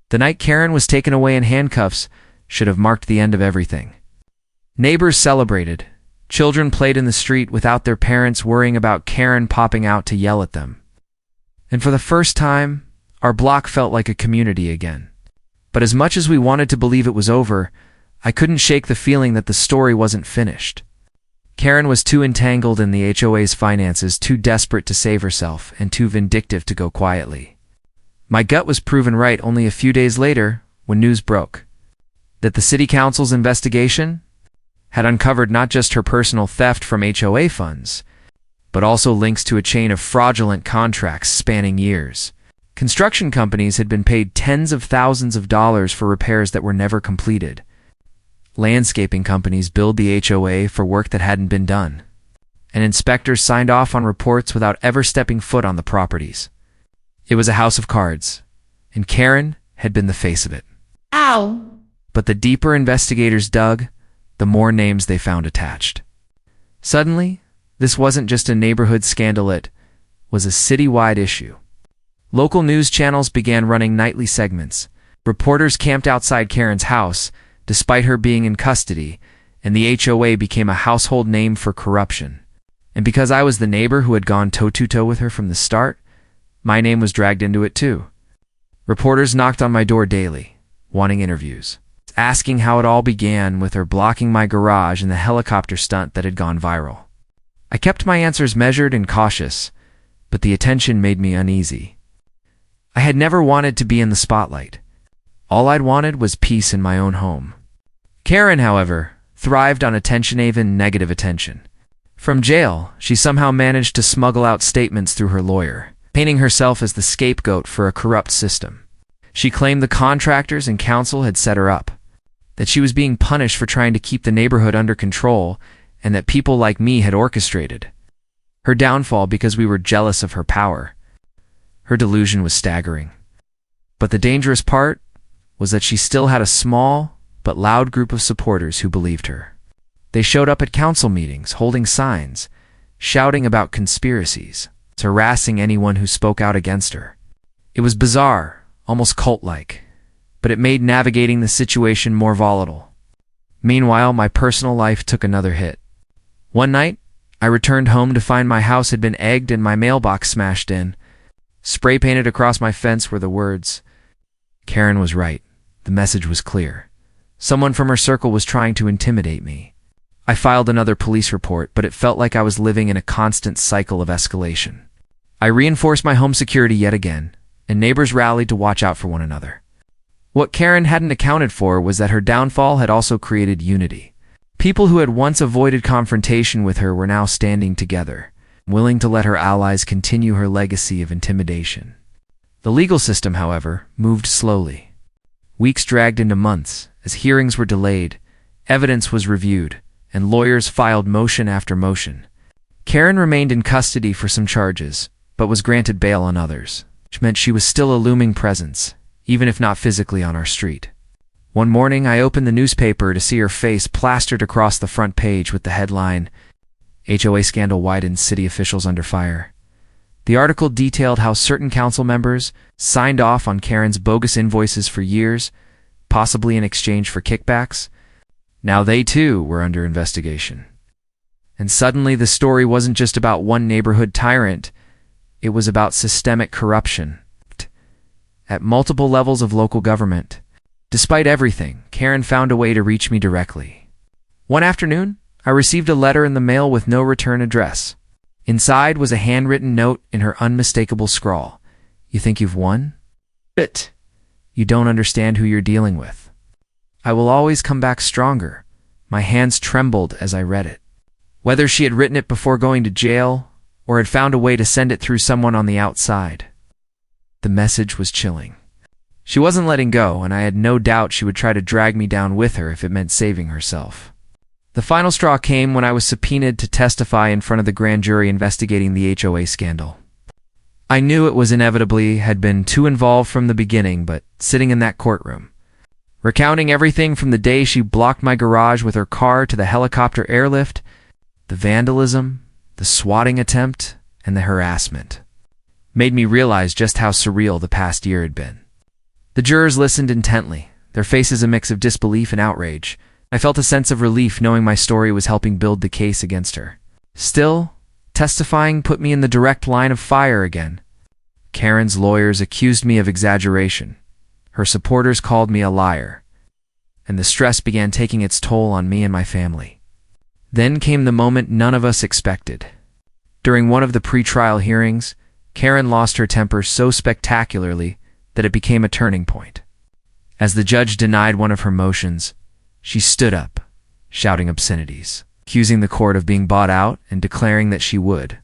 The night Karen was taken away in handcuffs should have marked the end of everything. Neighbors celebrated. Children played in the street without their parents worrying about Karen popping out to yell at them. And for the first time, our block felt like a community again. But as much as we wanted to believe it was over, I couldn't shake the feeling that the story wasn't finished. Karen was too entangled in the HOA's finances, too desperate to save herself, and too vindictive to go quietly. My gut was proven right only a few days later when news broke that the City Council's investigation had uncovered not just her personal theft from HOA funds, but also links to a chain of fraudulent contracts spanning years. Construction companies had been paid tens of thousands of dollars for repairs that were never completed. Landscaping companies billed the HOA for work that hadn't been done, and inspectors signed off on reports without ever stepping foot on the properties. It was a house of cards, and Karen had been the face of it. Ow! But the deeper investigators dug, the more names they found attached. Suddenly, this wasn't just a neighborhood scandal, it was a citywide issue. Local news channels began running nightly segments. Reporters camped outside Karen's house, despite her being in custody, and the HOA became a household name for corruption. And because I was the neighbor who had gone toe-to-toe with her from the start, my name was dragged into it too. Reporters knocked on my door daily, wanting interviews, asking how it all began with her blocking my garage and the helicopter stunt that had gone viral. I kept my answers measured and cautious, but the attention made me uneasy. I had never wanted to be in the spotlight. All I'd wanted was peace in my own home. Karen, however, thrived on attention, even negative attention. From jail, she somehow managed to smuggle out statements through her lawyer, painting herself as the scapegoat for a corrupt system. She claimed the contractors and council had set her up, that she was being punished for trying to keep the neighborhood under control, and that people like me had orchestrated her downfall because we were jealous of her power. Her delusion was staggering. But the dangerous part was that she still had a small but loud group of supporters who believed her. They showed up at council meetings, holding signs, shouting about conspiracies, harassing anyone who spoke out against her. It was bizarre, almost cult-like, but it made navigating the situation more volatile. Meanwhile, my personal life took another hit. One night, I returned home to find my house had been egged and my mailbox smashed in. Spray painted across my fence were the words, "Karen was right." The message was clear. Someone from her circle was trying to intimidate me. I filed another police report, but it felt like I was living in a constant cycle of escalation. I reinforced my home security yet again, and neighbors rallied to watch out for one another. What Karen hadn't accounted for was that her downfall had also created unity. People who had once avoided confrontation with her were now standing together, willing to let her allies continue her legacy of intimidation. The legal system, however, moved slowly. Weeks dragged into months as hearings were delayed, evidence was reviewed, and lawyers filed motion after motion. Karen remained in custody for some charges, but was granted bail on others, which meant she was still a looming presence, even if not physically on our street. One morning, I opened the newspaper to see her face plastered across the front page with the headline, "HOA Scandal Widens, City Officials Under Fire." The article detailed how certain council members signed off on Karen's bogus invoices for years, possibly in exchange for kickbacks. Now they too were under investigation. And suddenly the story wasn't just about one neighborhood tyrant, it was about systemic corruption at multiple levels of local government. Despite everything, Karen found a way to reach me directly. One afternoon, I received a letter in the mail with no return address. Inside was a handwritten note in her unmistakable scrawl. "You think you've won? But you don't understand who you're dealing with. I will always come back stronger." My hands trembled as I read it. Whether she had written it before going to jail or had found a way to send it through someone on the outside, the message was chilling. She wasn't letting go, and I had no doubt she would try to drag me down with her if it meant saving herself. The final straw came when I was subpoenaed to testify in front of the grand jury investigating the HOA scandal. I knew it was inevitably had been too involved from the beginning, but sitting in that courtroom, recounting everything from the day she blocked my garage with her car to the helicopter airlift, the vandalism, the swatting attempt, and the harassment, made me realize just how surreal the past year had been. The jurors listened intently, their faces a mix of disbelief and outrage. I felt a sense of relief knowing my story was helping build the case against her. Still, testifying put me in the direct line of fire again. Karen's lawyers accused me of exaggeration. Her supporters called me a liar. And the stress began taking its toll on me and my family. Then came the moment none of us expected. During one of the pre-trial hearings, Karen lost her temper so spectacularly that it became a turning point. As the judge denied one of her motions, she stood up, shouting obscenities, accusing the court of being bought out and declaring that she would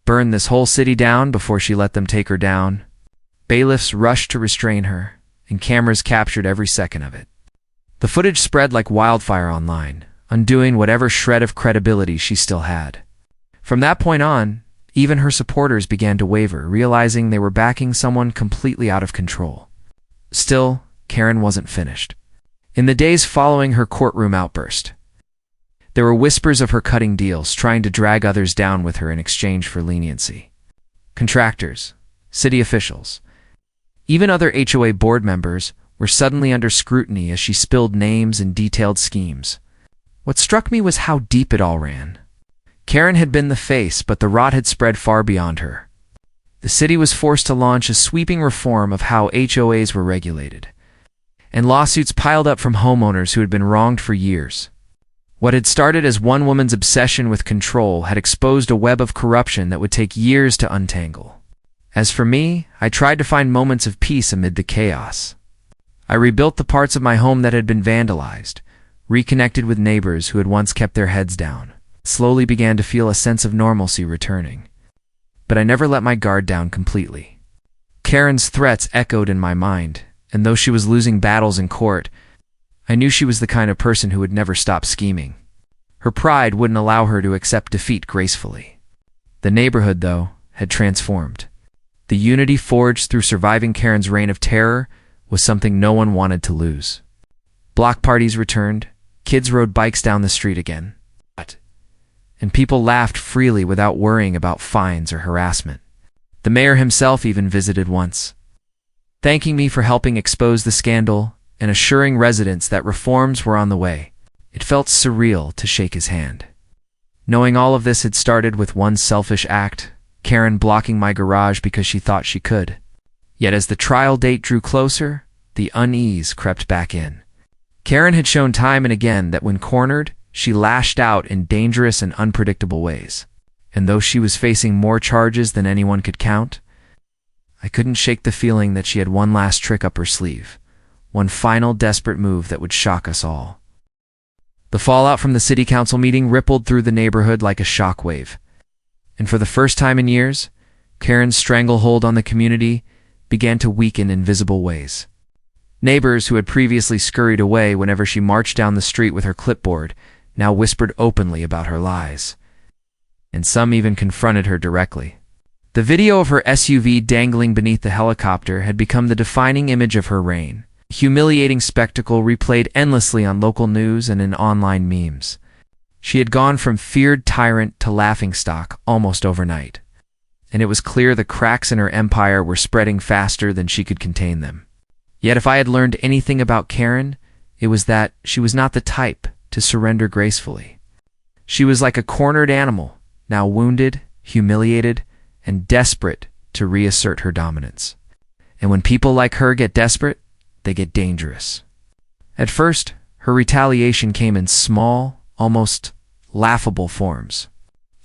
burn this whole city down before she let them take her down. Bailiffs rushed to restrain her, and cameras captured every second of it. The footage spread like wildfire online, undoing whatever shred of credibility she still had. From that point on, even her supporters began to waver, realizing they were backing someone completely out of control. Still, Karen wasn't finished. In the days following her courtroom outburst, there were whispers of her cutting deals, trying to drag others down with her in exchange for leniency. Contractors, city officials, even other HOA board members were suddenly under scrutiny as she spilled names and detailed schemes. What struck me was how deep it all ran. Karen had been the face, but the rot had spread far beyond her. The city was forced to launch a sweeping reform of how HOAs were regulated, and lawsuits piled up from homeowners who had been wronged for years. What had started as one woman's obsession with control had exposed a web of corruption that would take years to untangle. As for me, I tried to find moments of peace amid the chaos. I rebuilt the parts of my home that had been vandalized, reconnected with neighbors who had once kept their heads down, slowly began to feel a sense of normalcy returning. But I never let my guard down completely. Karen's threats echoed in my mind, and though she was losing battles in court, I knew she was the kind of person who would never stop scheming. Her pride wouldn't allow her to accept defeat gracefully. The neighborhood, though, had transformed. The unity forged through surviving Karen's reign of terror was something no one wanted to lose. Block parties returned, kids rode bikes down the street again, and people laughed freely without worrying about fines or harassment. The mayor himself even visited once, thanking me for helping expose the scandal and assuring residents that reforms were on the way. It felt surreal to shake his hand. Knowing all of this had started with one selfish act, Karen blocking my garage because she thought she could. Yet as the trial date drew closer, the unease crept back in. Karen had shown time and again that when cornered, she lashed out in dangerous and unpredictable ways. And though she was facing more charges than anyone could count, I couldn't shake the feeling that she had one last trick up her sleeve, one final desperate move that would shock us all. The fallout from the city council meeting rippled through the neighborhood like a shockwave. And for the first time in years, Karen's stranglehold on the community began to weaken in visible ways. Neighbors who had previously scurried away whenever she marched down the street with her clipboard now whispered openly about her lies. And some even confronted her directly. The video of her SUV dangling beneath the helicopter had become the defining image of her reign. A humiliating spectacle replayed endlessly on local news and in online memes. She had gone from feared tyrant to laughingstock almost overnight. And it was clear the cracks in her empire were spreading faster than she could contain them. Yet if I had learned anything about Karen, it was that she was not the type to surrender gracefully. She was like a cornered animal, now wounded, humiliated, and desperate to reassert her dominance. And when people like her get desperate, they get dangerous. At first, her retaliation came in small, almost laughable forms.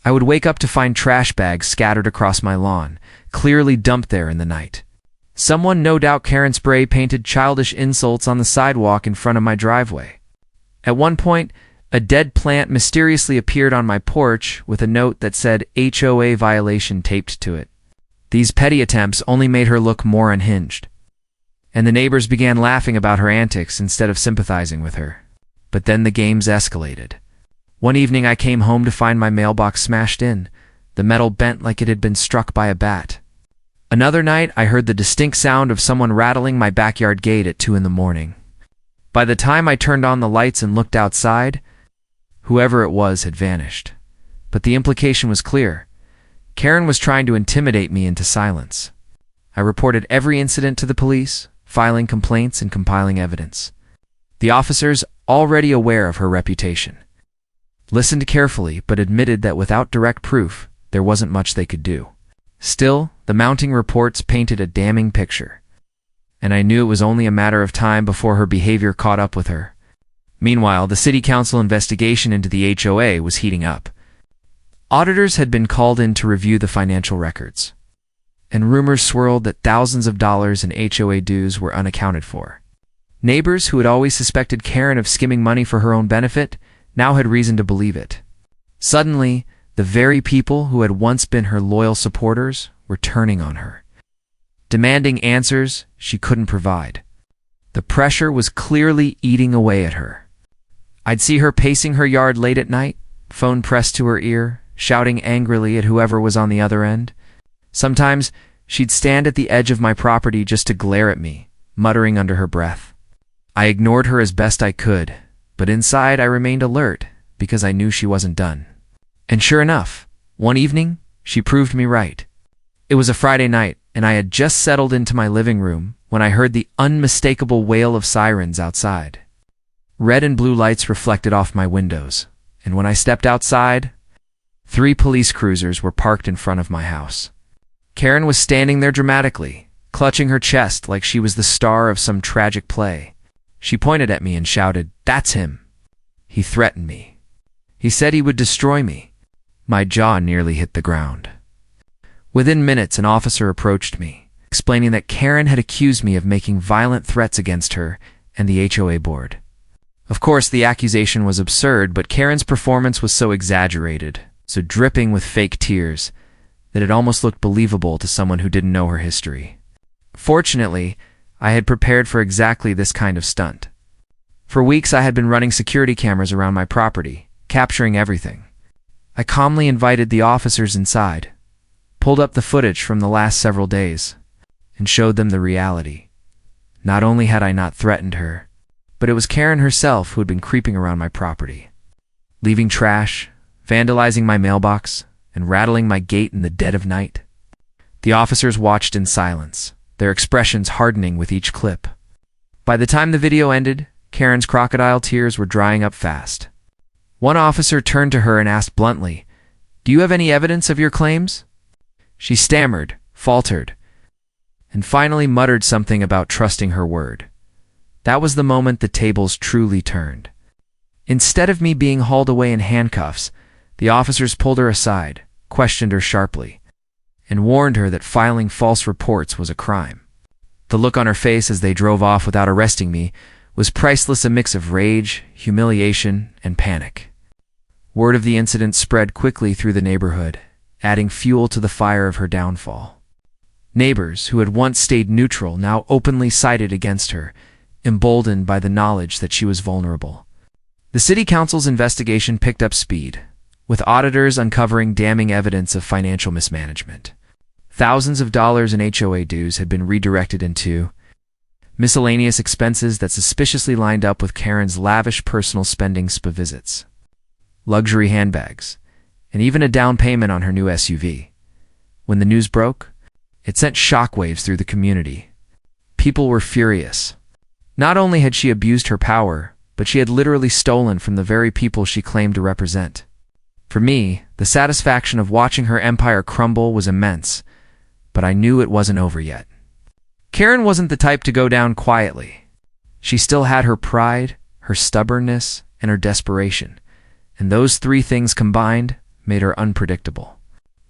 I would wake up to find trash bags scattered across my lawn, clearly dumped there in the night. Someone, no doubt Karen spray, painted childish insults on the sidewalk in front of my driveway. At one point, a dead plant mysteriously appeared on my porch with a note that said HOA violation taped to it. These petty attempts only made her look more unhinged, and the neighbors began laughing about her antics instead of sympathizing with her. But then the games escalated. One evening I came home to find my mailbox smashed in, the metal bent like it had been struck by a bat. Another night I heard the distinct sound of someone rattling my backyard gate at 2 a.m. By the time I turned on the lights and looked outside, whoever it was had vanished. But the implication was clear. Karen was trying to intimidate me into silence. I reported every incident to the police, filing complaints and compiling evidence. The officers, already aware of her reputation, listened carefully but admitted that without direct proof, there wasn't much they could do. Still, the mounting reports painted a damning picture, and I knew it was only a matter of time before her behavior caught up with her. Meanwhile, the city council investigation into the HOA was heating up. Auditors had been called in to review the financial records, and rumors swirled that thousands of dollars in HOA dues were unaccounted for. Neighbors who had always suspected Karen of skimming money for her own benefit now had reason to believe it. Suddenly, the very people who had once been her loyal supporters were turning on her, demanding answers she couldn't provide. The pressure was clearly eating away at her. I'd see her pacing her yard late at night, phone pressed to her ear, shouting angrily at whoever was on the other end. Sometimes she'd stand at the edge of my property just to glare at me, muttering under her breath. I ignored her as best I could, but inside I remained alert because I knew she wasn't done. And sure enough, one evening, she proved me right. It was a Friday night, and I had just settled into my living room when I heard the unmistakable wail of sirens outside. Red and blue lights reflected off my windows, and when I stepped outside, 3 police cruisers were parked in front of my house. Karen was standing there dramatically, clutching her chest like she was the star of some tragic play. She pointed at me and shouted, "That's him." He threatened me. He said he would destroy me. My jaw nearly hit the ground. Within minutes, an officer approached me, explaining that Karen had accused me of making violent threats against her and the HOA board. Of course, the accusation was absurd, but Karen's performance was so exaggerated, so dripping with fake tears, that it almost looked believable to someone who didn't know her history. Fortunately, I had prepared for exactly this kind of stunt. For weeks, I had been running security cameras around my property, capturing everything. I calmly invited the officers inside, pulled up the footage from the last several days, and showed them the reality. Not only had I not threatened her, but it was Karen herself who had been creeping around my property, leaving trash, vandalizing my mailbox, and rattling my gate in the dead of night. The officers watched in silence, their expressions hardening with each clip. By the time the video ended, Karen's crocodile tears were drying up fast. One officer turned to her and asked bluntly, "Do you have any evidence of your claims?" She stammered, faltered, and finally muttered something about trusting her word. That was the moment the tables truly turned. Instead of me being hauled away in handcuffs, the officers pulled her aside, questioned her sharply, and warned her that filing false reports was a crime. The look on her face as they drove off without arresting me was priceless, a mix of rage, humiliation, and panic. Word of the incident spread quickly through the neighborhood, adding fuel to the fire of her downfall. Neighbors who had once stayed neutral now openly sided against her, emboldened by the knowledge that she was vulnerable. The city council's investigation picked up speed, with auditors uncovering damning evidence of financial mismanagement. Thousands of dollars in HOA dues had been redirected into miscellaneous expenses that suspiciously lined up with Karen's lavish personal spending, spa visits, luxury handbags, and even a down payment on her new SUV. When the news broke, it sent shockwaves through the community. People were furious. Not only had she abused her power, but she had literally stolen from the very people she claimed to represent. For me, the satisfaction of watching her empire crumble was immense, but I knew it wasn't over yet. Karen wasn't the type to go down quietly. She still had her pride, her stubbornness, and her desperation, and those 3 things combined made her unpredictable.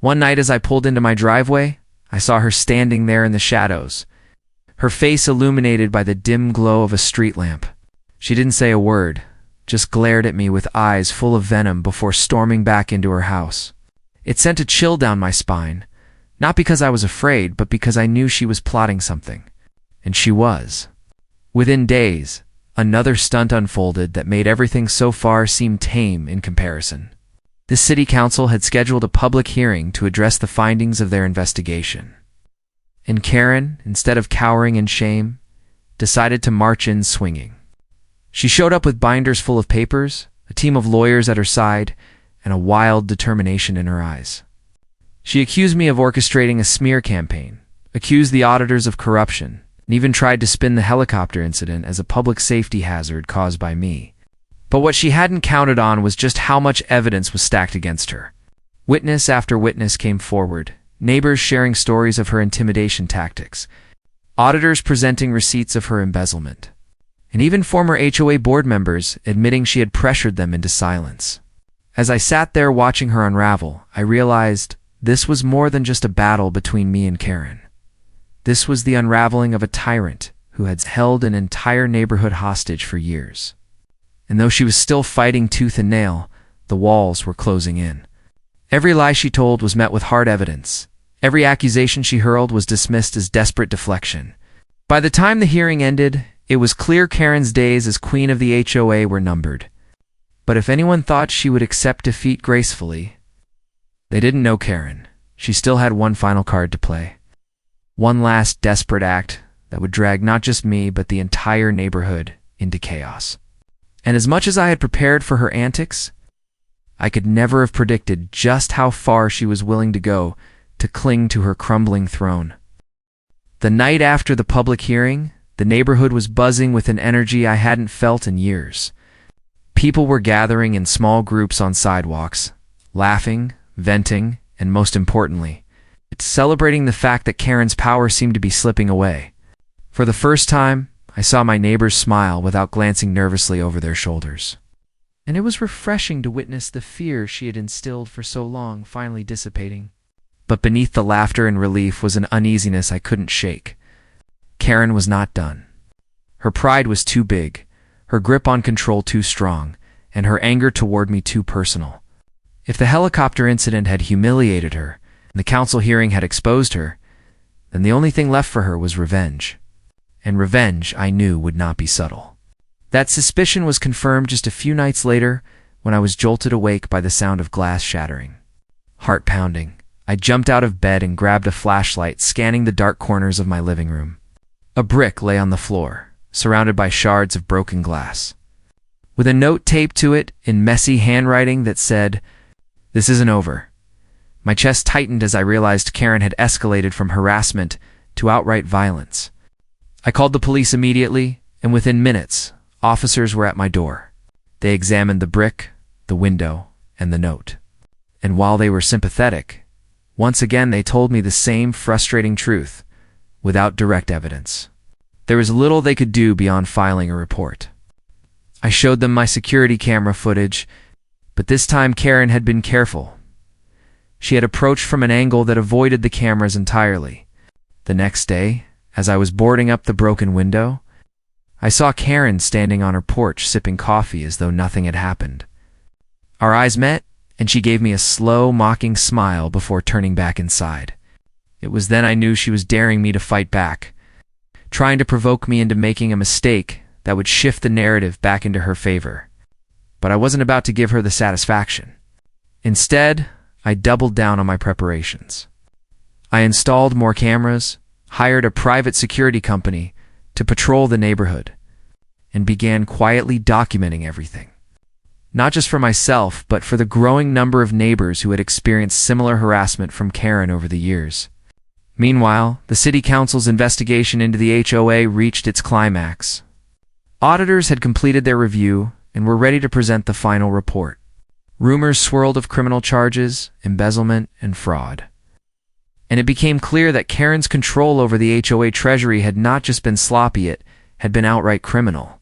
One night as I pulled into my driveway, I saw her standing there in the shadows, her face illuminated by the dim glow of a street lamp. She didn't say a word, just glared at me with eyes full of venom before storming back into her house. It sent a chill down my spine, not because I was afraid, but because I knew she was plotting something. And she was. Within days, another stunt unfolded that made everything so far seem tame in comparison. The city council had scheduled a public hearing to address the findings of their investigation. And Karen, instead of cowering in shame, decided to march in swinging. She showed up with binders full of papers, a team of lawyers at her side, and a wild determination in her eyes. She accused me of orchestrating a smear campaign, accused the auditors of corruption, and even tried to spin the helicopter incident as a public safety hazard caused by me. But what she hadn't counted on was just how much evidence was stacked against her. Witness after witness came forward, neighbors sharing stories of her intimidation tactics, auditors presenting receipts of her embezzlement, and even former HOA board members admitting she had pressured them into silence. As I sat there watching her unravel, I realized this was more than just a battle between me and Karen. This was the unraveling of a tyrant who had held an entire neighborhood hostage for years. And though she was still fighting tooth and nail, the walls were closing in. Every lie she told was met with hard evidence. Every accusation she hurled was dismissed as desperate deflection. By the time the hearing ended, it was clear Karen's days as queen of the HOA were numbered. But if anyone thought she would accept defeat gracefully, they didn't know Karen. She still had one final card to play. One last desperate act that would drag not just me but the entire neighborhood into chaos. And as much as I had prepared for her antics, I could never have predicted just how far she was willing to go to cling to her crumbling throne. The night after the public hearing, the neighborhood was buzzing with an energy I hadn't felt in years. People were gathering in small groups on sidewalks, laughing, venting, and most importantly, celebrating the fact that Karen's power seemed to be slipping away. For the first time, I saw my neighbors smile without glancing nervously over their shoulders. And it was refreshing to witness the fear she had instilled for so long finally dissipating. But beneath the laughter and relief was an uneasiness I couldn't shake. Karen was not done. Her pride was too big, her grip on control too strong, and her anger toward me too personal. If the helicopter incident had humiliated her, and the council hearing had exposed her, then the only thing left for her was revenge. And revenge, I knew, would not be subtle. That suspicion was confirmed just a few nights later when I was jolted awake by the sound of glass shattering. Heart pounding, I jumped out of bed and grabbed a flashlight, scanning the dark corners of my living room. A brick lay on the floor, surrounded by shards of broken glass, with a note taped to it in messy handwriting that said, "This isn't over." My chest tightened as I realized Karen had escalated from harassment to outright violence. I called the police immediately, and within minutes, officers were at my door. They examined the brick, the window, and the note. And while they were sympathetic, once again they told me the same frustrating truth, without direct evidence. There was little they could do beyond filing a report. I showed them my security camera footage, but this time Karen had been careful. She had approached from an angle that avoided the cameras entirely. The next day, as I was boarding up the broken window, I saw Karen standing on her porch sipping coffee as though nothing had happened. Our eyes met, and she gave me a slow, mocking smile before turning back inside. It was then I knew she was daring me to fight back, trying to provoke me into making a mistake that would shift the narrative back into her favor. But I wasn't about to give her the satisfaction. Instead, I doubled down on my preparations. I installed more cameras, hired a private security company to patrol the neighborhood, and began quietly documenting everything. Not just for myself, but for the growing number of neighbors who had experienced similar harassment from Karen over the years. Meanwhile, the city council's investigation into the HOA reached its climax. Auditors had completed their review and were ready to present the final report. Rumors swirled of criminal charges, embezzlement, and fraud. And it became clear that Karen's control over the HOA treasury had not just been sloppy, it had been outright criminal.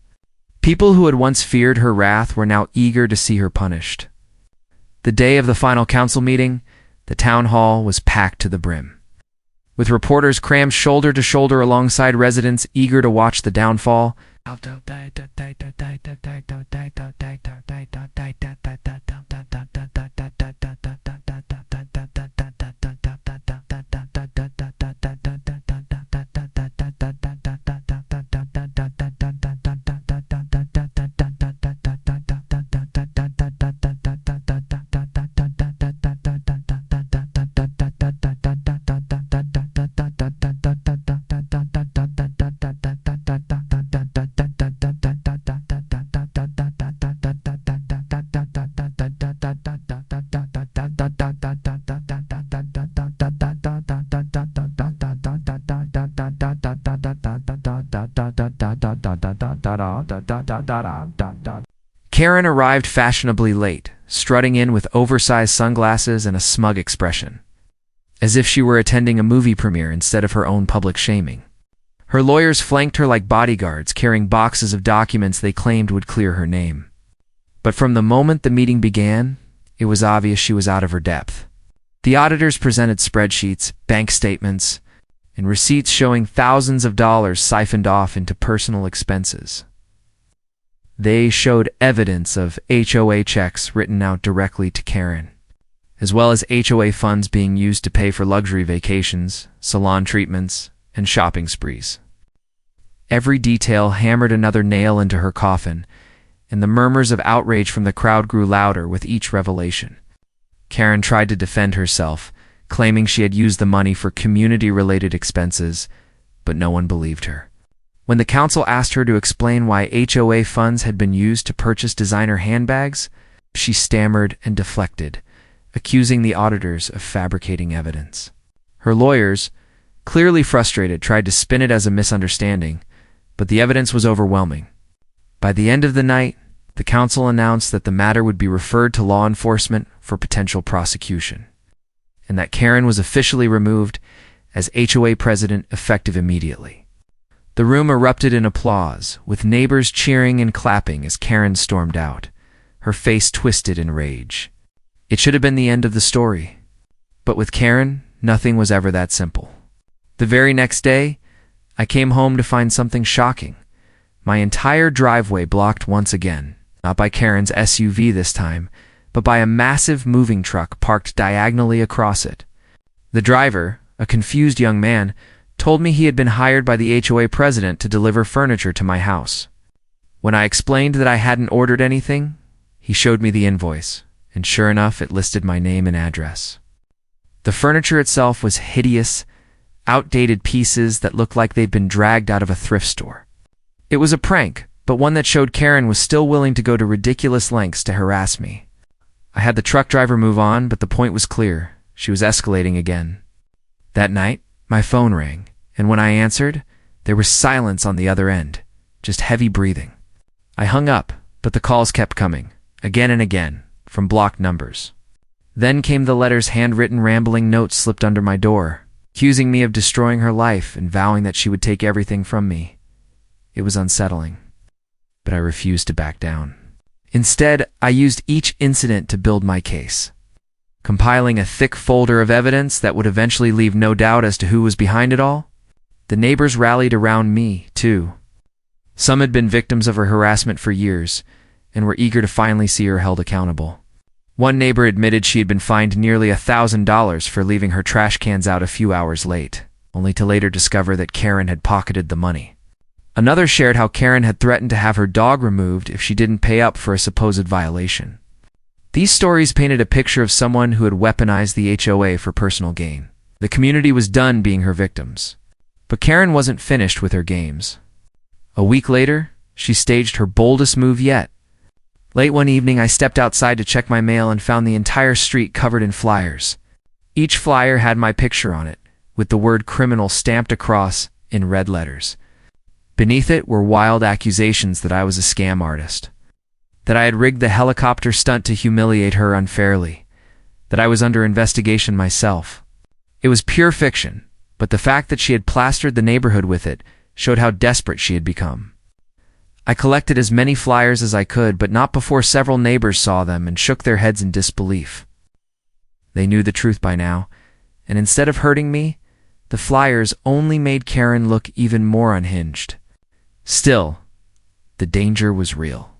People who had once feared her wrath were now eager to see her punished. The day of the final council meeting, the town hall was packed to the brim, with reporters crammed shoulder to shoulder alongside residents eager to watch the downfall. Karen arrived fashionably late, strutting in with oversized sunglasses and a smug expression, as if she were attending a movie premiere instead of her own public shaming. Her lawyers flanked her like bodyguards, carrying boxes of documents they claimed would clear her name. But from the moment the meeting began, it was obvious she was out of her depth. The auditors presented spreadsheets, bank statements, and receipts showing thousands of dollars siphoned off into personal expenses. They showed evidence of HOA checks written out directly to Karen, as well as HOA funds being used to pay for luxury vacations, salon treatments, and shopping sprees. Every detail hammered another nail into her coffin, and the murmurs of outrage from the crowd grew louder with each revelation. Karen tried to defend herself, claiming she had used the money for community-related expenses, but no one believed her. When the council asked her to explain why HOA funds had been used to purchase designer handbags, she stammered and deflected, accusing the auditors of fabricating evidence. Her lawyers, clearly frustrated, tried to spin it as a misunderstanding, but the evidence was overwhelming. By the end of the night, the council announced that the matter would be referred to law enforcement for potential prosecution, and that Karen was officially removed as HOA president effective immediately. The room erupted in applause, with neighbors cheering and clapping as Karen stormed out, her face twisted in rage. It should have been the end of the story, but with Karen, nothing was ever that simple. The very next day, I came home to find something shocking. My entire driveway blocked once again, not by Karen's SUV this time, but by a massive moving truck parked diagonally across it. The driver, a confused young man, told me he had been hired by the HOA president to deliver furniture to my house. When I explained that I hadn't ordered anything, he showed me the invoice, and sure enough, it listed my name and address. The furniture itself was hideous, outdated pieces that looked like they'd been dragged out of a thrift store. It was a prank, but one that showed Karen was still willing to go to ridiculous lengths to harass me. I had the truck driver move on, but the point was clear. She was escalating again. That night, my phone rang, and when I answered, there was silence on the other end, just heavy breathing. I hung up, but the calls kept coming, again and again, from blocked numbers. Then came the letter's handwritten rambling notes slipped under my door, accusing me of destroying her life and vowing that she would take everything from me. It was unsettling, but I refused to back down. Instead, I used each incident to build my case, compiling a thick folder of evidence that would eventually leave no doubt as to who was behind it all. The neighbors rallied around me, too. Some had been victims of her harassment for years and were eager to finally see her held accountable. One neighbor admitted she had been fined nearly $1,000 for leaving her trash cans out a few hours late, only to later discover that Karen had pocketed the money. Another shared how Karen had threatened to have her dog removed if she didn't pay up for a supposed violation. These stories painted a picture of someone who had weaponized the HOA for personal gain. The community was done being her victims. But Karen wasn't finished with her games. A week later, she staged her boldest move yet. Late one evening, I stepped outside to check my mail and found the entire street covered in flyers. Each flyer had my picture on it, with the word criminal stamped across in red letters. Beneath it were wild accusations that I was a scam artist, that I had rigged the helicopter stunt to humiliate her unfairly, that I was under investigation myself. It was pure fiction, but the fact that she had plastered the neighborhood with it showed how desperate she had become. I collected as many flyers as I could, but not before several neighbors saw them and shook their heads in disbelief. They knew the truth by now, and instead of hurting me, the flyers only made Karen look even more unhinged. Still, the danger was real.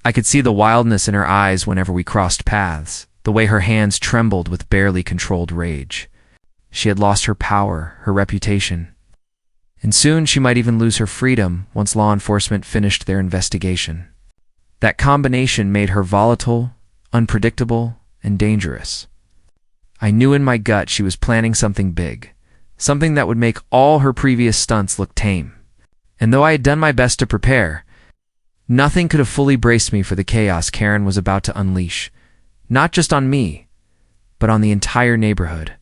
I could see the wildness in her eyes whenever we crossed paths, the way her hands trembled with barely controlled rage. She had lost her power, her reputation, and soon she might even lose her freedom once law enforcement finished their investigation. That combination made her volatile, unpredictable, and dangerous. I knew in my gut she was planning something big, something that would make all her previous stunts look tame. And though I had done my best to prepare, nothing could have fully braced me for the chaos Karen was about to unleash, not just on me, but on the entire neighborhood.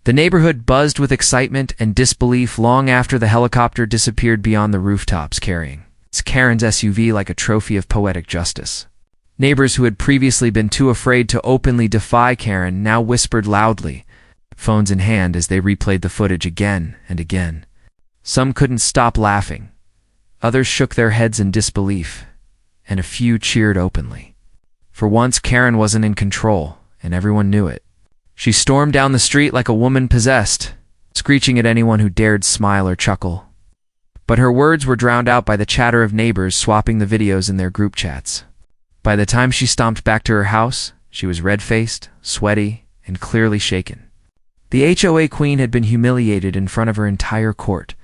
The neighborhood buzzed with excitement and disbelief long after the helicopter disappeared beyond the rooftops carrying Karen's SUV like a trophy of poetic justice. Neighbors who had previously been too afraid to openly defy Karen now whispered loudly, phones in hand, as they replayed the footage again and again. Some couldn't stop laughing. Others shook their heads in disbelief, and a few cheered openly. For once, Karen wasn't in control, and everyone knew it. She stormed down the street like a woman possessed, screeching at anyone who dared smile or chuckle. But her words were drowned out by the chatter of neighbors swapping the videos in their group chats. By the time she stomped back to her house, she was red-faced, sweaty, and clearly shaken. The HOA queen had been humiliated in front of her entire court,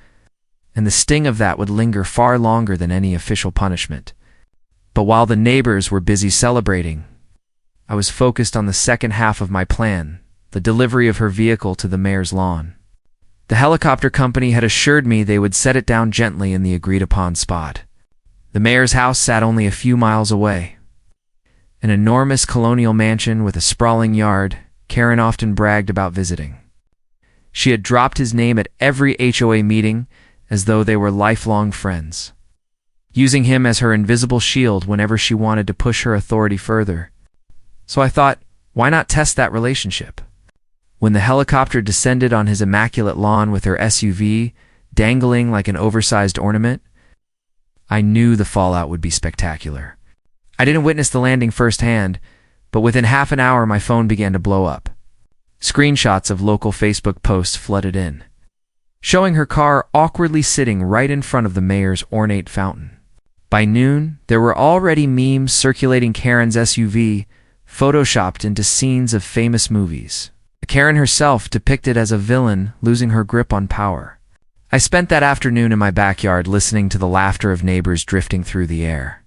and the sting of that would linger far longer than any official punishment. But while the neighbors were busy celebrating, I was focused on the second half of my plan, the delivery of her vehicle to the mayor's lawn. The helicopter company had assured me they would set it down gently in the agreed-upon spot. The mayor's house sat only a few miles away. An enormous colonial mansion with a sprawling yard Karen often bragged about visiting. She had dropped his name at every HOA meeting as though they were lifelong friends, using him as her invisible shield whenever she wanted to push her authority further. So I thought, why not test that relationship? When the helicopter descended on his immaculate lawn with her SUV dangling like an oversized ornament, I knew the fallout would be spectacular. I didn't witness the landing firsthand, but within half an hour my phone began to blow up. Screenshots of local Facebook posts flooded in, showing her car awkwardly sitting right in front of the mayor's ornate fountain. By noon, there were already memes circulating Karen's SUV, photoshopped into scenes of famous movies. Karen herself depicted as a villain losing her grip on power. I spent that afternoon in my backyard listening to the laughter of neighbors drifting through the air.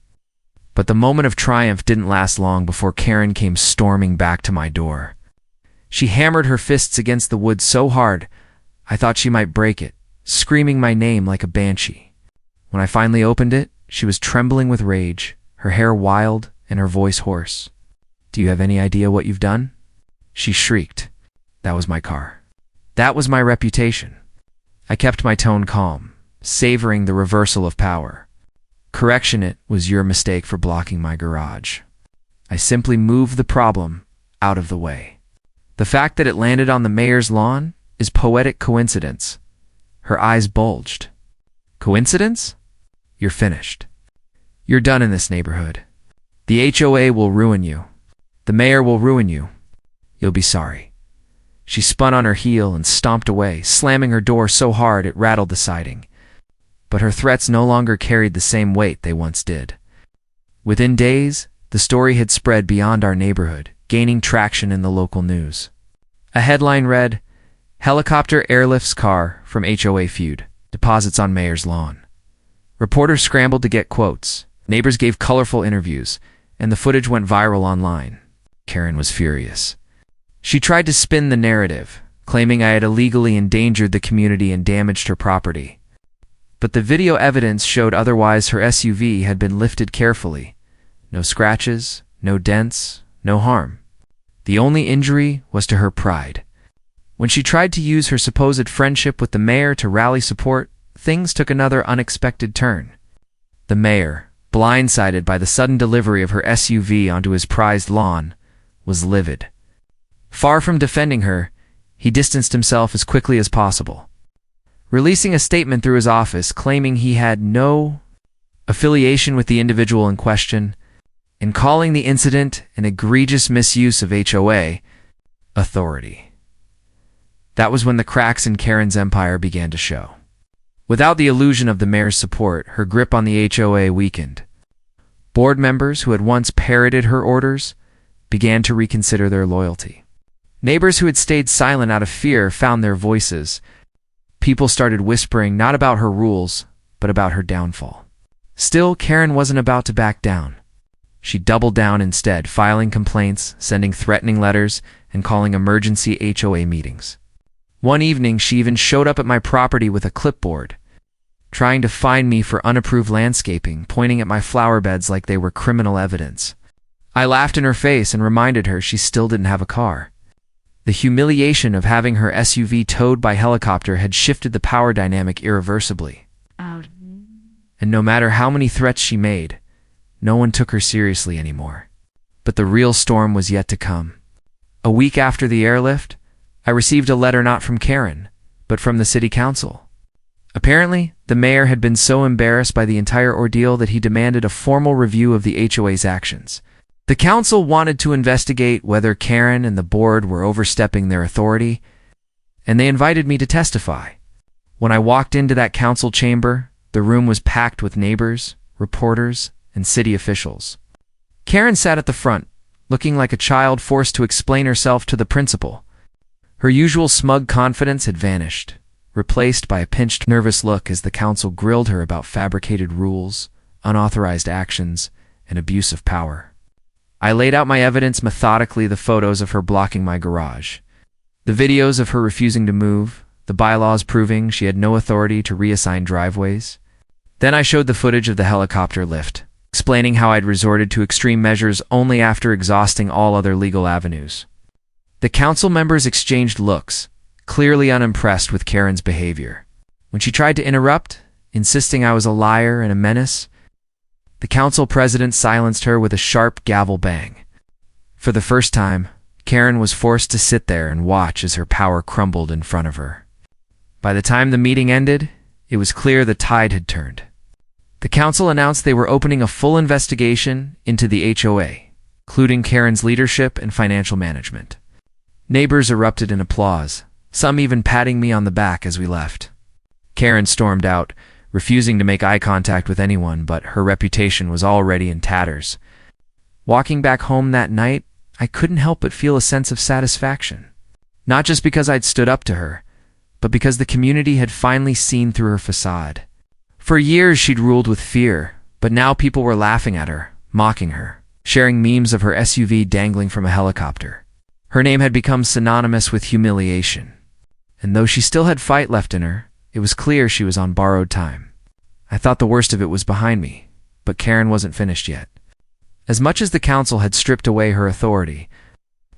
But the moment of triumph didn't last long before Karen came storming back to my door. She hammered her fists against the wood so hard, I thought she might break it, screaming my name like a banshee. When I finally opened it, she was trembling with rage, her hair wild and her voice hoarse. "Do you have any idea what you've done?" she shrieked. That was my car. That was my reputation. I kept my tone calm, savoring the reversal of power. "Correction, it was your mistake for blocking my garage. I simply moved the problem out of the way. The fact that it landed on the mayor's lawn is poetic coincidence." Her eyes bulged. "Coincidence? You're finished. You're done in this neighborhood. The HOA will ruin you. The mayor will ruin you. You'll be sorry." She spun on her heel and stomped away, slamming her door so hard it rattled the siding. But her threats no longer carried the same weight they once did. Within days, the story had spread beyond our neighborhood, gaining traction in the local news. A headline read, "Helicopter airlifts car from HOA feud, deposits on mayor's lawn." Reporters scrambled to get quotes. Neighbors gave colorful interviews, and the footage went viral online. Karen was furious. She tried to spin the narrative, claiming I had illegally endangered the community and damaged her property. But the video evidence showed otherwise. Her SUV had been lifted carefully. No scratches, no dents, no harm. The only injury was to her pride. When she tried to use her supposed friendship with the mayor to rally support, things took another unexpected turn. The mayor, blindsided by the sudden delivery of her SUV onto his prized lawn, was livid. Far from defending her, he distanced himself as quickly as possible, releasing a statement through his office claiming he had no affiliation with the individual in question and calling the incident an egregious misuse of HOA authority. That was when the cracks in Karen's empire began to show. Without the illusion of the mayor's support, her grip on the HOA weakened. Board members who had once parroted her orders began to reconsider their loyalty. Neighbors who had stayed silent out of fear found their voices. People started whispering not about her rules, but about her downfall. Still, Karen wasn't about to back down. She doubled down instead, filing complaints, sending threatening letters, and calling emergency HOA meetings. One evening, she even showed up at my property with a clipboard, trying to fine me for unapproved landscaping, pointing at my flower beds like they were criminal evidence. I laughed in her face and reminded her she still didn't have a car. The humiliation of having her SUV towed by helicopter had shifted the power dynamic irreversibly. And And no matter how many threats she made, no one took her seriously anymore. But the real storm was yet to come. A week after the airlift, I received a letter not from Karen, but from the city council. Apparently, the mayor had been so embarrassed by the entire ordeal that he demanded a formal review of the HOA's actions. The council wanted to investigate whether Karen and the board were overstepping their authority, and they invited me to testify. When I walked into that council chamber, the room was packed with neighbors, reporters, and city officials. Karen sat at the front, looking like a child forced to explain herself to the principal. Her usual smug confidence had vanished, replaced by a pinched, nervous look as the council grilled her about fabricated rules, unauthorized actions, and abuse of power. I laid out my evidence methodically, the photos of her blocking my garage, the videos of her refusing to move, the bylaws proving she had no authority to reassign driveways. Then I showed the footage of the helicopter lift, explaining how I'd resorted to extreme measures only after exhausting all other legal avenues. The council members exchanged looks, clearly unimpressed with Karen's behavior. When she tried to interrupt, insisting I was a liar and a menace, the council president silenced her with a sharp gavel bang. For the first time, Karen was forced to sit there and watch as her power crumbled in front of her. By the time the meeting ended, it was clear the tide had turned. The council announced they were opening a full investigation into the HOA, including Karen's leadership and financial management. Neighbors erupted in applause, some even patting me on the back as we left. Karen stormed out, refusing to make eye contact with anyone, but her reputation was already in tatters. Walking back home that night, I couldn't help but feel a sense of satisfaction. Not just because I'd stood up to her, but because the community had finally seen through her facade. For years she'd ruled with fear, but now people were laughing at her, mocking her, sharing memes of her SUV dangling from a helicopter. Her name had become synonymous with humiliation. And though she still had fight left in her, it was clear she was on borrowed time. I thought the worst of it was behind me, but Karen wasn't finished yet. As much as the council had stripped away her authority,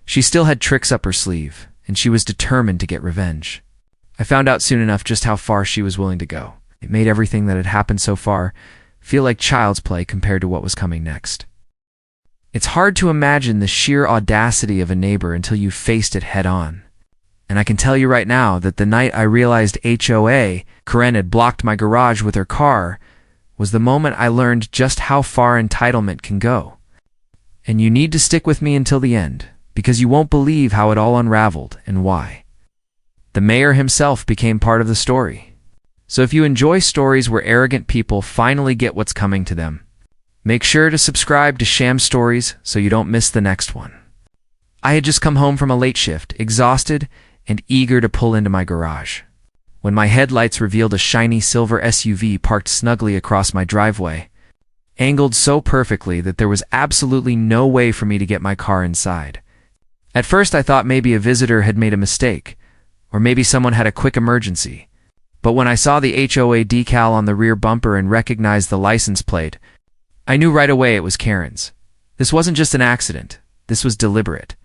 she still had tricks up her sleeve, and she was determined to get revenge. I found out soon enough just how far she was willing to go. It made everything that had happened so far feel like child's play compared to what was coming next. It's hard to imagine the sheer audacity of a neighbor until you've faced it head on. And I can tell you right now that the night I realized HOA Karen had blocked my garage with her car was the moment I learned just how far entitlement can go. And you need to stick with me until the end, because you won't believe how it all unraveled and why. The mayor himself became part of the story. So if you enjoy stories where arrogant people finally get what's coming to them, make sure to subscribe to Sham Stories so you don't miss the next one. I had just come home from a late shift, exhausted and eager to pull into my garage, when my headlights revealed a shiny silver SUV parked snugly across my driveway, angled so perfectly that there was absolutely no way for me to get my car inside. At first I thought maybe a visitor had made a mistake, or maybe someone had a quick emergency. But when I saw the HOA decal on the rear bumper and recognized the license plate, I knew right away it was Karen's. This wasn't just an accident. This was deliberate.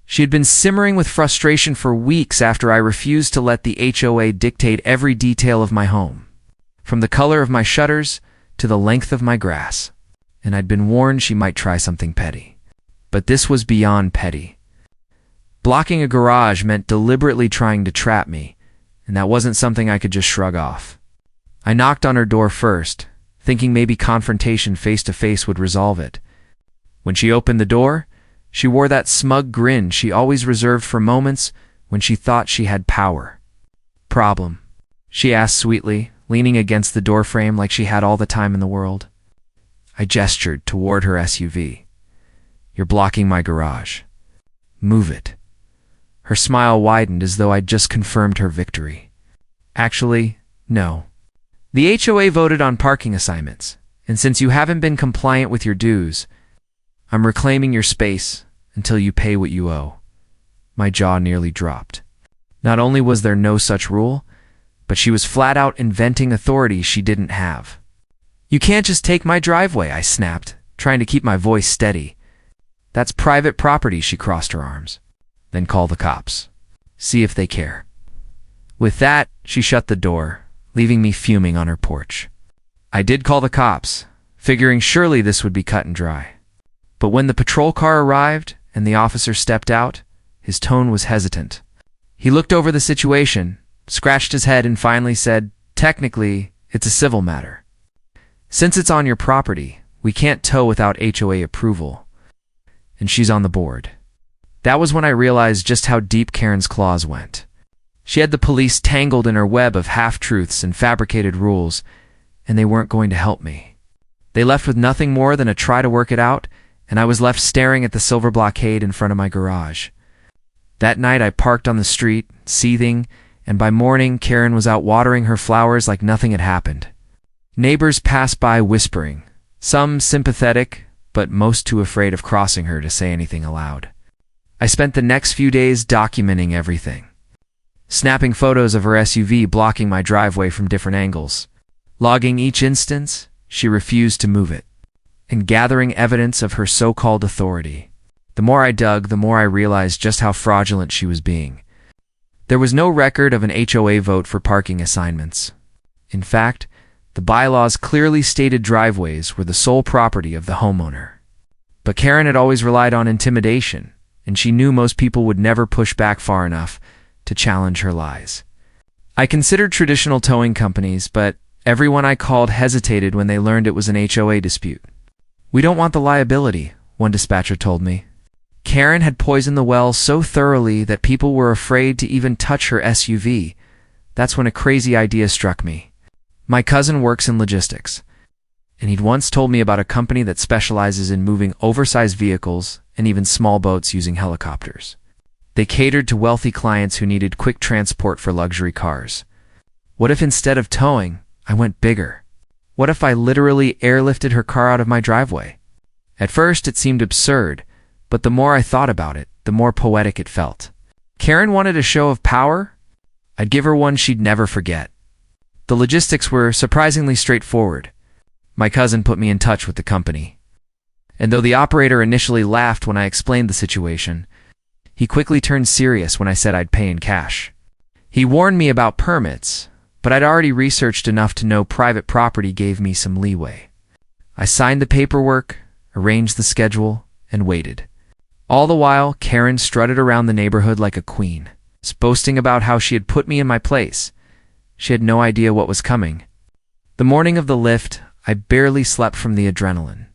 She had been simmering with frustration for weeks after I refused to let the HOA dictate every detail of my home, from the color of my shutters to the length of my grass. And I'd been warned she might try something petty. But this was beyond petty. Blocking a garage meant deliberately trying to trap me, and that wasn't something I could just shrug off. I knocked on her door first, thinking maybe confrontation face-to-face would resolve it. When she opened the door, she wore that smug grin she always reserved for moments when she thought she had power. "Problem?" she asked sweetly, leaning against the doorframe like she had all the time in the world. I gestured toward her SUV. "You're blocking my garage. Move it." Her smile widened as though I'd just confirmed her victory. "Actually, no. The HOA voted on parking assignments, and since you haven't been compliant with your dues, I'm reclaiming your space until you pay what you owe." My jaw nearly dropped. Not only was there no such rule, but she was flat out inventing authority she didn't have. "You can't just take my driveway," I snapped, trying to keep my voice steady. "That's private property," she crossed her arms. "Then call the cops. See if they care." With that, she shut the door, leaving me fuming on her porch. I did call the cops, figuring surely this would be cut and dry. But when the patrol car arrived and the officer stepped out, his tone was hesitant. He looked over the situation, scratched his head, and finally said, "Technically, it's a civil matter. Since it's on your property, we can't tow without HOA approval, and she's on the board." That was when I realized just how deep Karen's claws went. She had the police tangled in her web of half-truths and fabricated rules, and they weren't going to help me. They left with nothing more than a try to work it out, and I was left staring at the silver blockade in front of my garage. That night I parked on the street, seething, and by morning Karen was out watering her flowers like nothing had happened. Neighbors passed by whispering, some sympathetic, but most too afraid of crossing her to say anything aloud. I spent the next few days documenting everything, snapping photos of her SUV blocking my driveway from different angles, logging each instance she refused to move it, and gathering evidence of her so-called authority. The more I dug, the more I realized just how fraudulent she was being. There was no record of an HOA vote for parking assignments. In fact, the bylaws clearly stated driveways were the sole property of the homeowner. But Karen had always relied on intimidation, and she knew most people would never push back far enough to challenge her lies. I considered traditional towing companies, but everyone I called hesitated when they learned it was an HOA dispute. "We don't want the liability," one dispatcher told me. Karen had poisoned the well so thoroughly that people were afraid to even touch her SUV. That's when a crazy idea struck me. My cousin works in logistics, and he'd once told me about a company that specializes in moving oversized vehicles and even small boats using helicopters. They catered to wealthy clients who needed quick transport for luxury cars. What if instead of towing, I went bigger? What if I literally airlifted her car out of my driveway? At first, it seemed absurd, but the more I thought about it, the more poetic it felt. Karen wanted a show of power? I'd give her one she'd never forget. The logistics were surprisingly straightforward. My cousin put me in touch with the company. And though the operator initially laughed when I explained the situation, he quickly turned serious when I said I'd pay in cash. He warned me about permits, but I'd already researched enough to know private property gave me some leeway. I signed the paperwork, arranged the schedule, and waited. All the while, Karen strutted around the neighborhood like a queen, boasting about how she had put me in my place. She had no idea what was coming. The morning of the lift, I barely slept from the adrenaline.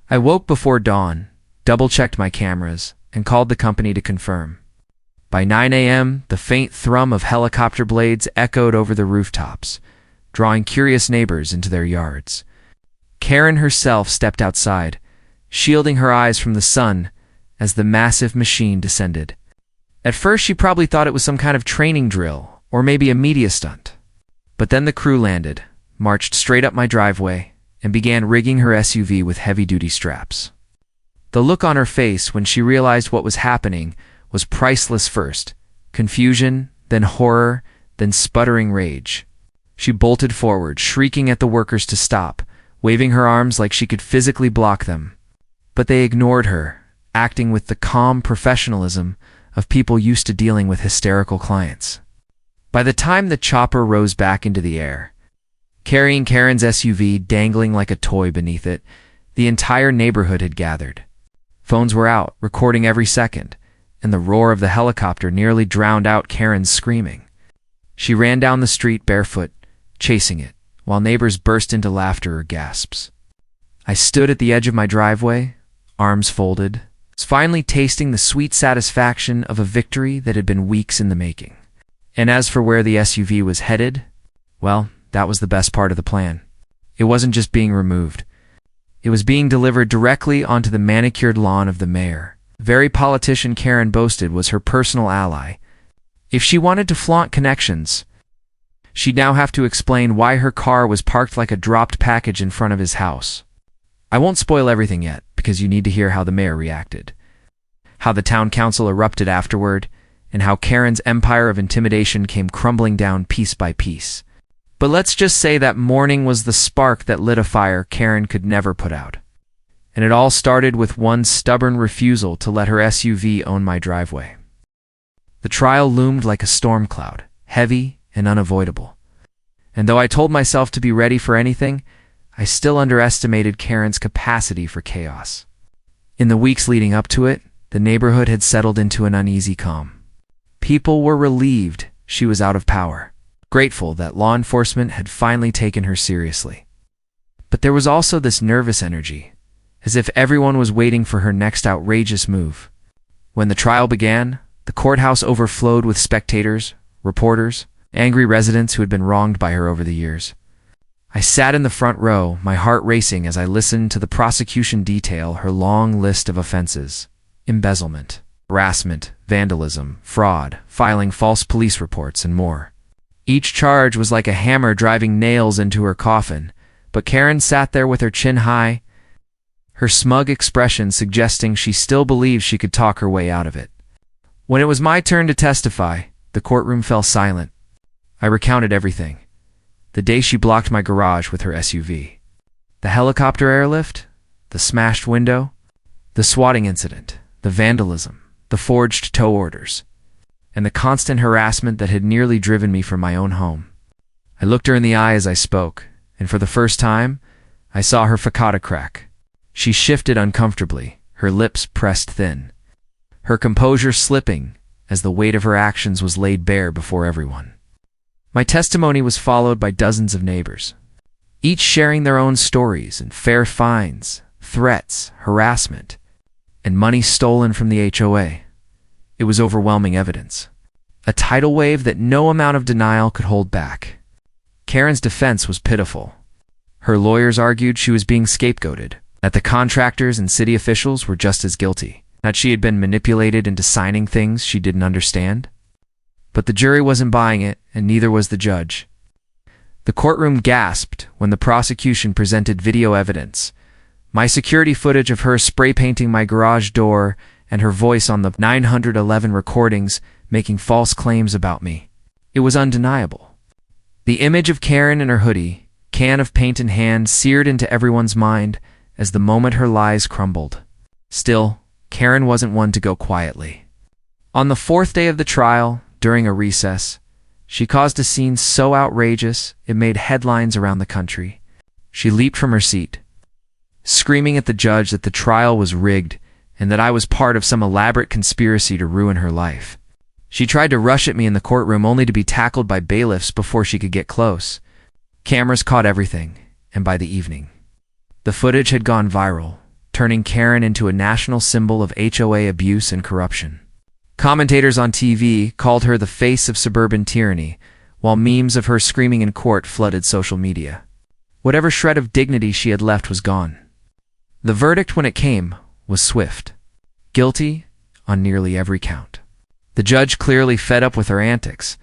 I woke before dawn, double-checked my cameras, and called the company to confirm. By 9 a.m., the faint thrum of helicopter blades echoed over the rooftops, drawing curious neighbors into their yards. Karen herself stepped outside, shielding her eyes from the sun as the massive machine descended. At first, she probably thought it was some kind of training drill or maybe a media stunt. But then the crew landed, marched straight up my driveway, and began rigging her SUV with heavy-duty straps. The look on her face when she realized what was happening was priceless. First confusion, then horror, then sputtering rage. She bolted forward, shrieking at the workers to stop, waving her arms like she could physically block them. But they ignored her, acting with the calm professionalism of people used to dealing with hysterical clients. By the time the chopper rose back into the air, carrying Karen's SUV dangling like a toy beneath it, the entire neighborhood had gathered. Phones were out, recording every second, and the roar of the helicopter nearly drowned out Karen's screaming. She ran down the street barefoot, chasing it, while neighbors burst into laughter or gasps. I stood at the edge of my driveway, arms folded, finally tasting the sweet satisfaction of a victory that had been weeks in the making. And as for where the SUV was headed, well, that was the best part of the plan. It wasn't just being removed. It was being delivered directly onto the manicured lawn of the mayor. The very politician Karen boasted was her personal ally. If she wanted to flaunt connections, she'd now have to explain why her car was parked like a dropped package in front of his house. I won't spoil everything yet, because you need to hear how the mayor reacted, how the town council erupted afterward, and how Karen's empire of intimidation came crumbling down piece by piece. But let's just say that morning was the spark that lit a fire Karen could never put out. And it all started with one stubborn refusal to let her SUV own my driveway. The trial loomed like a storm cloud, heavy and unavoidable. And though I told myself to be ready for anything, I still underestimated Karen's capacity for chaos. In the weeks leading up to it, the neighborhood had settled into an uneasy calm. People were relieved she was out of power, grateful that law enforcement had finally taken her seriously. But there was also this nervous energy, as if everyone was waiting for her next outrageous move. When the trial began, the courthouse overflowed with spectators, reporters, angry residents who had been wronged by her over the years. I sat in the front row, my heart racing as I listened to the prosecution detail her long list of offenses: embezzlement, harassment, vandalism, fraud, filing false police reports, and more. Each charge was like a hammer driving nails into her coffin, but Karen sat there with her chin high, her smug expression suggesting she still believed she could talk her way out of it. When it was my turn to testify, the courtroom fell silent. I recounted everything. The day she blocked my garage with her SUV, the helicopter airlift, the smashed window, the swatting incident, the vandalism, the forged tow orders, and the constant harassment that had nearly driven me from my own home. I looked her in the eye as I spoke, and for the first time, I saw her facade crack. She shifted uncomfortably, her lips pressed thin, her composure slipping as the weight of her actions was laid bare before everyone. My testimony was followed by dozens of neighbors, each sharing their own stories and fair fines, threats, harassment, and money stolen from the HOA. It was overwhelming evidence, a tidal wave that no amount of denial could hold back. Karen's defense was pitiful. Her lawyers argued she was being scapegoated, that the contractors and city officials were just as guilty, that she had been manipulated into signing things she didn't understand. But the jury wasn't buying it, and neither was the judge. The courtroom gasped when the prosecution presented video evidence: my security footage of her spray painting my garage door and her voice on the 911 recordings making false claims about me. It was undeniable. The image of Karen in her hoodie, can of paint in hand, seared into everyone's mind as the moment her lies crumbled. Still, Karen wasn't one to go quietly. On the fourth day of the trial, during a recess, she caused a scene so outrageous it made headlines around the country. She leaped from her seat, screaming at the judge that the trial was rigged and that I was part of some elaborate conspiracy to ruin her life. She tried to rush at me in the courtroom only to be tackled by bailiffs before she could get close. Cameras caught everything, and by the evening, the footage had gone viral, turning Karen into a national symbol of HOA abuse and corruption. Commentators on TV called her the face of suburban tyranny, while memes of her screaming in court flooded social media. Whatever shred of dignity she had left was gone. The verdict, when it came, was swift: guilty on nearly every count. The judge, clearly fed up with her antics,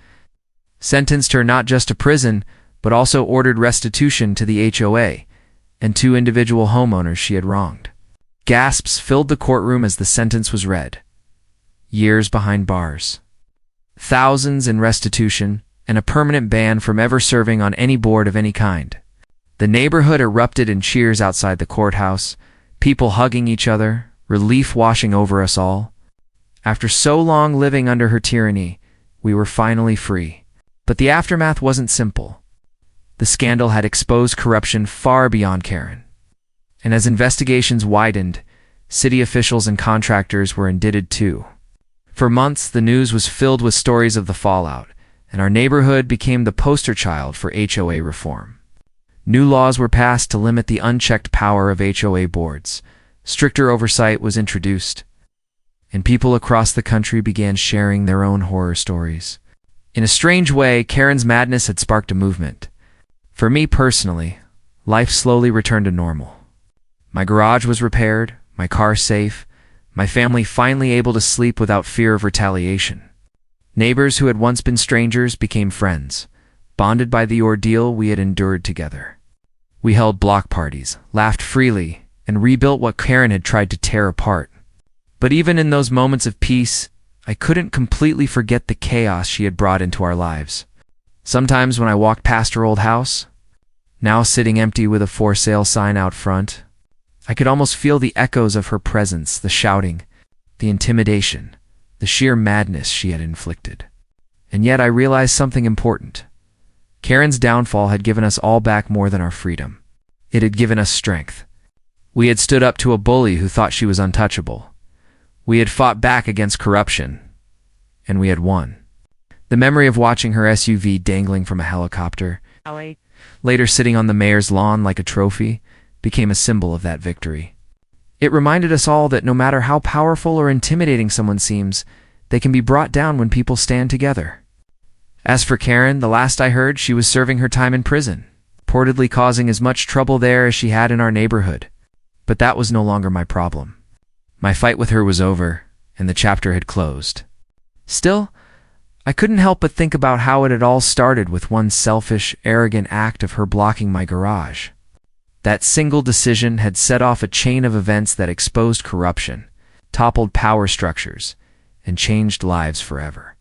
sentenced her not just to prison, but also ordered restitution to the HOA and 2 individual homeowners she had wronged. Gasps filled the courtroom as the sentence was read: years behind bars, thousands in restitution, and a permanent ban from ever serving on any board of any kind. The neighborhood erupted in cheers outside the courthouse, people hugging each other, relief washing over us all. After so long living under her tyranny, we were finally free. But the aftermath wasn't simple. The scandal had exposed corruption far beyond Karen. And as investigations widened, city officials and contractors were indicted too. For months, the news was filled with stories of the fallout, and our neighborhood became the poster child for HOA reform. New laws were passed to limit the unchecked power of HOA boards. Stricter oversight was introduced, and people across the country began sharing their own horror stories. In a strange way, Karen's madness had sparked a movement. For me personally, life slowly returned to normal. My garage was repaired, my car safe, my family finally able to sleep without fear of retaliation. Neighbors who had once been strangers became friends, bonded by the ordeal we had endured together. We held block parties, laughed freely, and rebuilt what Karen had tried to tear apart. But even in those moments of peace, I couldn't completely forget the chaos she had brought into our lives. Sometimes when I walked past her old house, now sitting empty with a for sale sign out front, I could almost feel the echoes of her presence, the shouting, the intimidation, the sheer madness she had inflicted. And yet I realized something important. Karen's downfall had given us all back more than our freedom. It had given us strength. We had stood up to a bully who thought she was untouchable. We had fought back against corruption, and we had won. The memory of watching her SUV dangling from a helicopter, later sitting on the mayor's lawn like a trophy, became a symbol of that victory. It reminded us all that no matter how powerful or intimidating someone seems, they can be brought down when people stand together. As for Karen, the last I heard, she was serving her time in prison, reportedly causing as much trouble there as she had in our neighborhood. But that was no longer my problem. My fight with her was over, and the chapter had closed. Still, I couldn't help but think about how it had all started with one selfish, arrogant act of her blocking my garage. That single decision had set off a chain of events that exposed corruption, toppled power structures, and changed lives forever.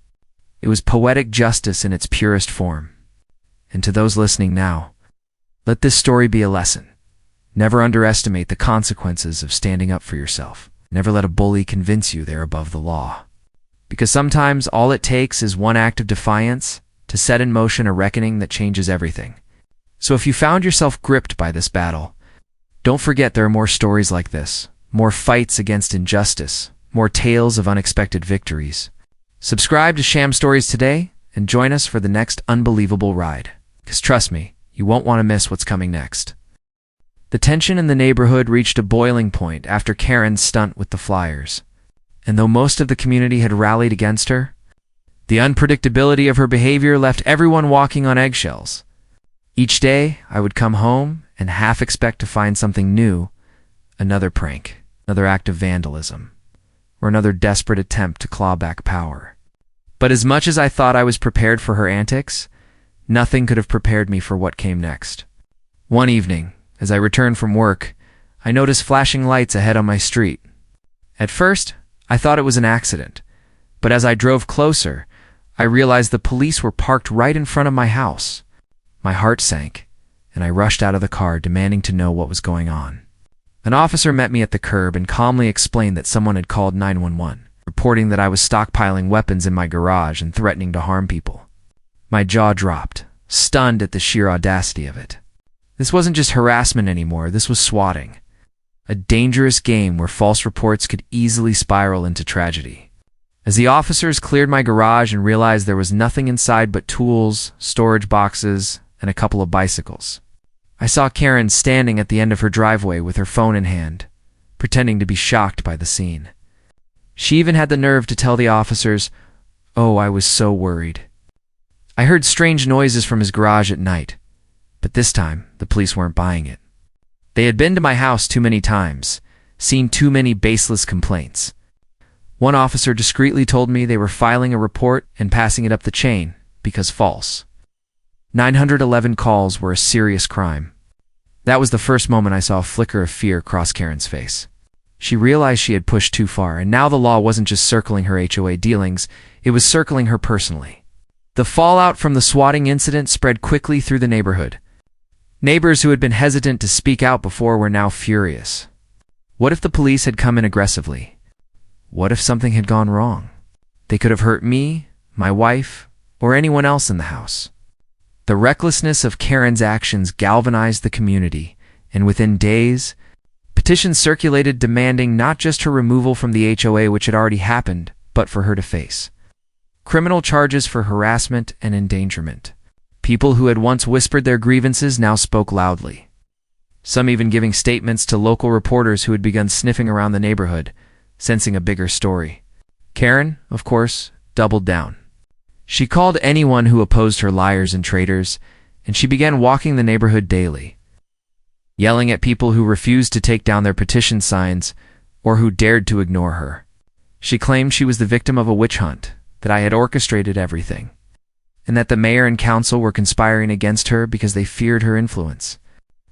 It was poetic justice in its purest form. And to those listening now, let this story be a lesson. Never underestimate the consequences of standing up for yourself. Never let a bully convince you they're above the law. Because sometimes all it takes is one act of defiance to set in motion a reckoning that changes everything. So if you found yourself gripped by this battle, don't forget there are more stories like this, more fights against injustice, more tales of unexpected victories. Subscribe to Sham Stories today and join us for the next unbelievable ride. Because trust me, you won't want to miss what's coming next. The tension in the neighborhood reached a boiling point after Karen's stunt with the flyers. And though most of the community had rallied against her, the unpredictability of her behavior left everyone walking on eggshells. Each day, I would come home and half expect to find something new, another prank, another act of vandalism, or another desperate attempt to claw back power. But as much as I thought I was prepared for her antics, nothing could have prepared me for what came next. One evening, as I returned from work, I noticed flashing lights ahead on my street. At first, I thought it was an accident, but as I drove closer, I realized the police were parked right in front of my house. My heart sank, and I rushed out of the car demanding to know what was going on. An officer met me at the curb and calmly explained that someone had called 911, reporting that I was stockpiling weapons in my garage and threatening to harm people. My jaw dropped, stunned at the sheer audacity of it. This wasn't just harassment anymore, this was swatting. A dangerous game where false reports could easily spiral into tragedy. As the officers cleared my garage and realized there was nothing inside but tools, storage boxes, and a couple of bicycles, I saw Karen standing at the end of her driveway with her phone in hand, pretending to be shocked by the scene. She even had the nerve to tell the officers, "Oh, I was so worried." I heard strange noises from his garage at night, but this time the police weren't buying it. They had been to my house too many times, seen too many baseless complaints. One officer discreetly told me they were filing a report and passing it up the chain because false. 911 calls were a serious crime. That was the first moment I saw a flicker of fear cross Karen's face. She realized she had pushed too far, and now the law wasn't just circling her HOA dealings, it was circling her personally. The fallout from the swatting incident spread quickly through the neighborhood. Neighbors who had been hesitant to speak out before were now furious. What if the police had come in aggressively? What if something had gone wrong? They could have hurt me, my wife, or anyone else in the house. The recklessness of Karen's actions galvanized the community, and within days, petitions circulated demanding not just her removal from the HOA, which had already happened, but for her to face criminal charges for harassment and endangerment. People who had once whispered their grievances now spoke loudly, some even giving statements to local reporters who had begun sniffing around the neighborhood, sensing a bigger story. Karen, of course, doubled down. She called anyone who opposed her liars and traitors, and she began walking the neighborhood daily, yelling at people who refused to take down their petition signs or who dared to ignore her. She claimed she was the victim of a witch hunt, that I had orchestrated everything, and that the mayor and council were conspiring against her because they feared her influence.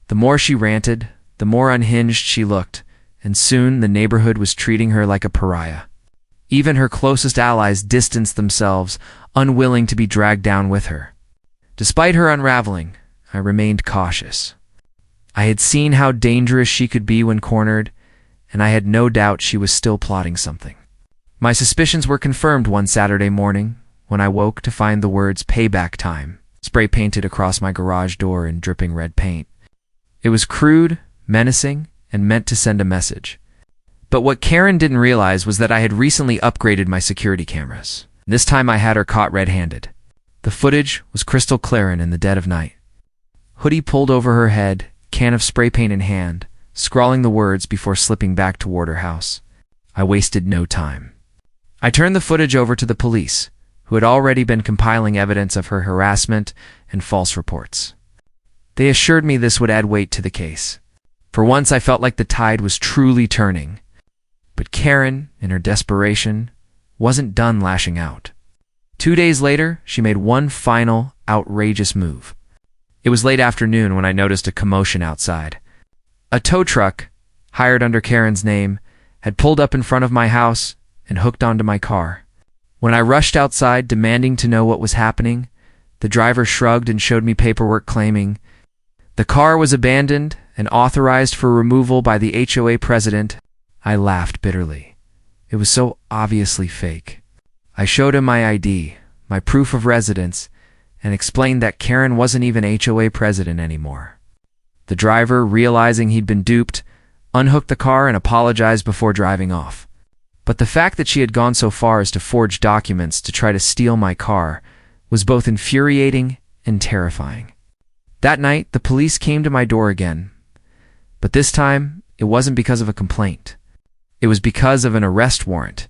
The more she ranted, the more unhinged she looked, and soon the neighborhood was treating her like a pariah. Even her closest allies distanced themselves, unwilling to be dragged down with her. Despite her unraveling, I remained cautious. I had seen how dangerous she could be when cornered, and I had no doubt she was still plotting something. My suspicions were confirmed one Saturday morning when I woke to find the words "payback time" spray painted across my garage door in dripping red paint. It was crude, menacing, and meant to send a message. But what Karen didn't realize was that I had recently upgraded my security cameras. This time I had her caught red-handed. The footage was crystal clear and in the dead of night. Hoodie pulled over her head, can of spray paint in hand, scrawling the words before slipping back toward her house. I wasted no time. I turned the footage over to the police, who had already been compiling evidence of her harassment and false reports. They assured me this would add weight to the case. For once I felt like the tide was truly turning. But Karen, in her desperation, wasn't done lashing out. 2 days later, she made one final, outrageous move. It was late afternoon when I noticed a commotion outside. A tow truck, hired under Karen's name, had pulled up in front of my house and hooked onto my car. When I rushed outside demanding to know what was happening, the driver shrugged and showed me paperwork claiming the car was abandoned and authorized for removal by the HOA president. I laughed bitterly. It was so obviously fake. I showed him my ID, my proof of residence, and explained that Karen wasn't even HOA president anymore. The driver, realizing he'd been duped, unhooked the car and apologized before driving off. But the fact that she had gone so far as to forge documents to try to steal my car was both infuriating and terrifying. That night, the police came to my door again. But this time, it wasn't because of a complaint. It was because of an arrest warrant.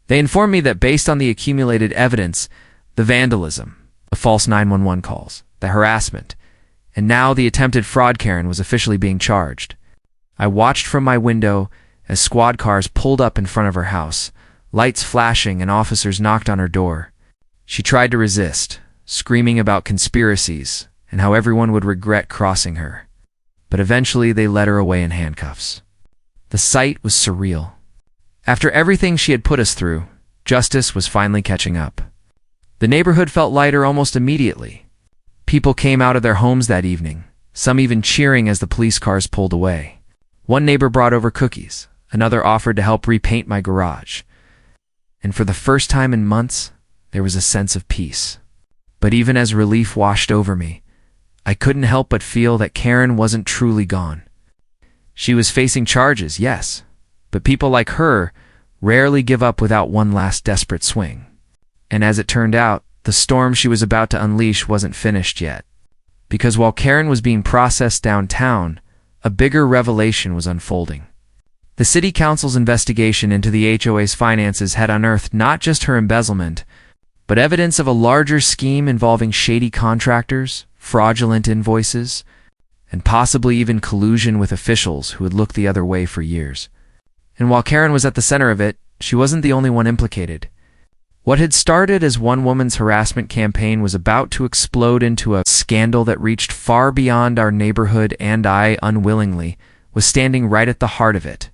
They informed me that based on the accumulated evidence, the vandalism, the false 911 calls, the harassment, and now the attempted fraud Karen was officially being charged. I watched from my window as squad cars pulled up in front of her house, lights flashing and officers knocked on her door. She tried to resist, screaming about conspiracies and how everyone would regret crossing her. But eventually they led her away in handcuffs. The sight was surreal. After everything she had put us through, justice was finally catching up. The neighborhood felt lighter almost immediately. People came out of their homes that evening, some even cheering as the police cars pulled away. One neighbor brought over cookies, another offered to help repaint my garage. And for the first time in months, there was a sense of peace. But even as relief washed over me, I couldn't help but feel that Karen wasn't truly gone. She was facing charges, yes, but people like her rarely give up without one last desperate swing. And as it turned out, the storm she was about to unleash wasn't finished yet. Because while Karen was being processed downtown, a bigger revelation was unfolding. The city council's investigation into the HOA's finances had unearthed not just her embezzlement, but evidence of a larger scheme involving shady contractors, fraudulent invoices, and possibly even collusion with officials who had looked the other way for years. And while Karen was at the center of it, she wasn't the only one implicated. What had started as one woman's harassment campaign was about to explode into a scandal that reached far beyond our neighborhood, and I, unwillingly, was standing right at the heart of it.